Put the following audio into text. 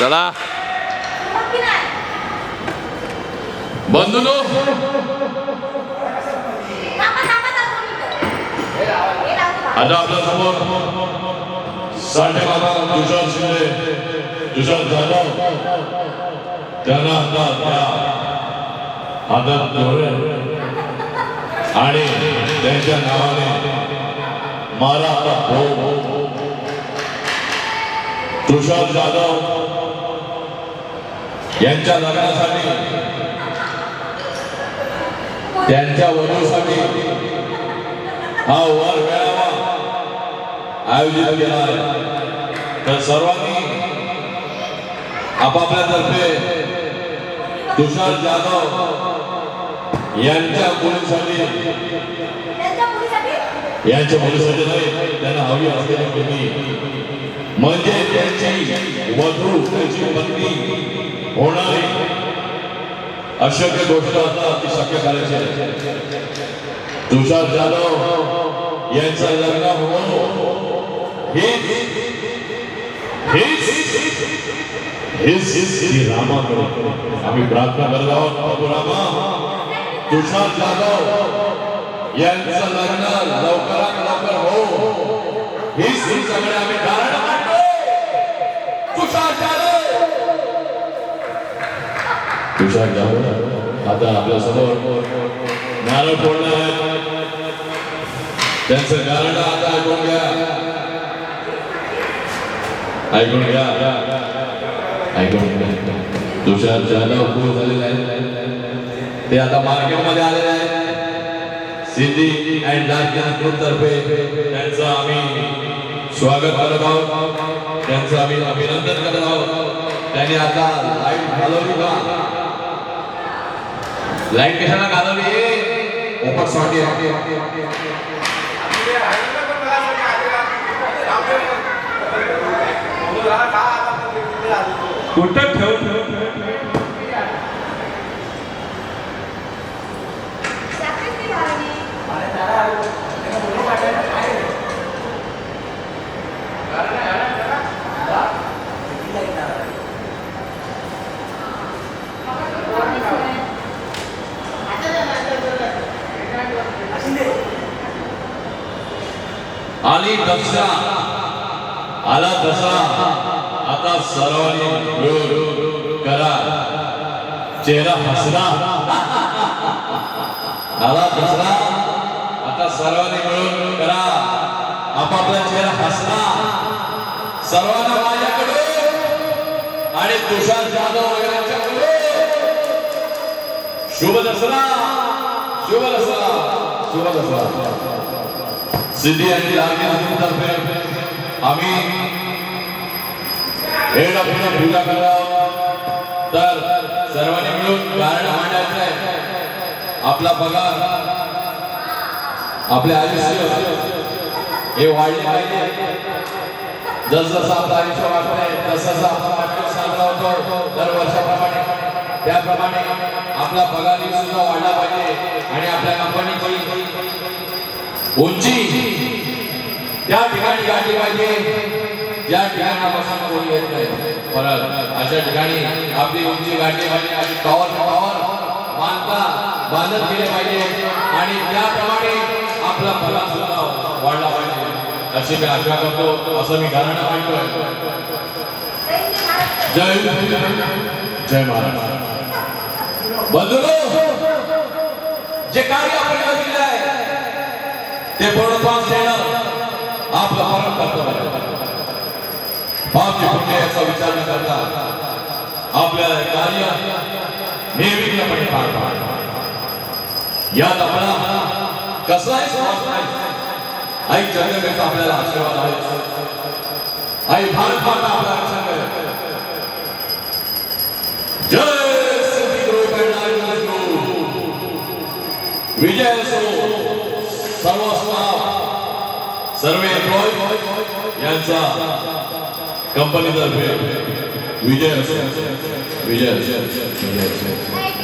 चला बंधूनो, आता आपल्या समोर साठे बाबा तुषार शिंदे, तुषार जाधव त्यांना हातात दोरे आणि त्यांच्या नावाने मला तुषार जाधव यांच्या लग्नासाठी त्यांच्या वधूसाठी हा वर मेळावा आयोजित केला आहे। तर सर्वांनी आपापल्या तर्फे तुषार जाधव यांच्या मुलीसाठी नाही, त्यांना हवी असलेली मुलगी म्हणजे त्यांची वधू, त्यांची पत्नी होणारी अशक्य गोष्ट आता ती शक्य करायची आहे। तुषार जाधव यांचं लग्न होणं हेच रामाकडे आम्ही प्रार्थना करत आहोत। प्रभू रामा, तुषार जाधव यांचं लग्न लवकरात लवकर हो, हीच सगळे आम्ही कारण मानतो। तुषार जाधव आता आपल्या समोर नारळ फोडणार आहे, त्यांचं कारण आता ऐकून घ्या, ऐकून घ्या, ऐकून घ्या। तुषार जाधव पूर्ण झालेले आहेत, ते आता मार्केटमध्ये आलेले आहेत। सिद्धी अँड डार्क ग्रुप तर्फे त्यांचं आम्ही स्वागत करत आहोत, त्यांचं आम्ही अभिनंदन करत आहोत। त्यांनी आता लाईट घालवली का? लाईट कशाला घालवली? ओपरसाठी कुठं ठेव आली दसरा, आला दसरा, आता सर्वांनी मिळून करा चेहरा हसरा। आला दसरा, आता सर्वांनी मिळून करा आपापला चेहरा हसरा। सर्वांना माझ्याकडे आणि तुषार जाधव यांच्याकडे शुभ दसरा, शुभ दसरा, शुभ दसरा। सिद्धी आणि तर्फे आम्ही पूजा करावं, तर सर्वांनी मिळून कारण मांडायचं आहे। आपला पगार, आपले आयुष्य हे वाढले पाहिजे। जसं आपलं आयुष्य वाढतंय तसं आपण वाढदिवस साजरा होतो दर वर्षाप्रमाणे, त्याप्रमाणे आपला पगार सुद्धा वाढला पाहिजे आणि आपल्या कंपनीची उंची त्या ठिकाणी गाठली पाहिजे ज्या ठिकाणापासून कोणी येत नाही। परत अशा ठिकाणी आपली उंची गाठली पाहिजे, आपली टॉवर बांधत गेले पाहिजे आणि त्याप्रमाणे आपला पगार सुद्धा वाढला पाहिजे अशी मी आशा करतो, असं मी कारण मांडतोय। जय महाराज। बंधूंनो, जे कार्य आपण केले आहे ते पूर्णत्वास देणं आपलं परम कर्तव्य आहे। पाप पुण्याचा विचार न करता आपल्याला कार्य निर्विघ्नपणे पार पाडावं, यात आपला कसलाही स्वार्थ नाही। आई जगदंबेचा आपल्याला आशीर्वाद आहे, आई भारत माता आपला रक्षण करेल। जय सिद्धी ग्रुप अँड डार्क ग्रुप, विजय असो सर्व सर्व एम्प्लॉय यांचा कंपनी तर्फे विजय असो, विजय असो, विजय असो।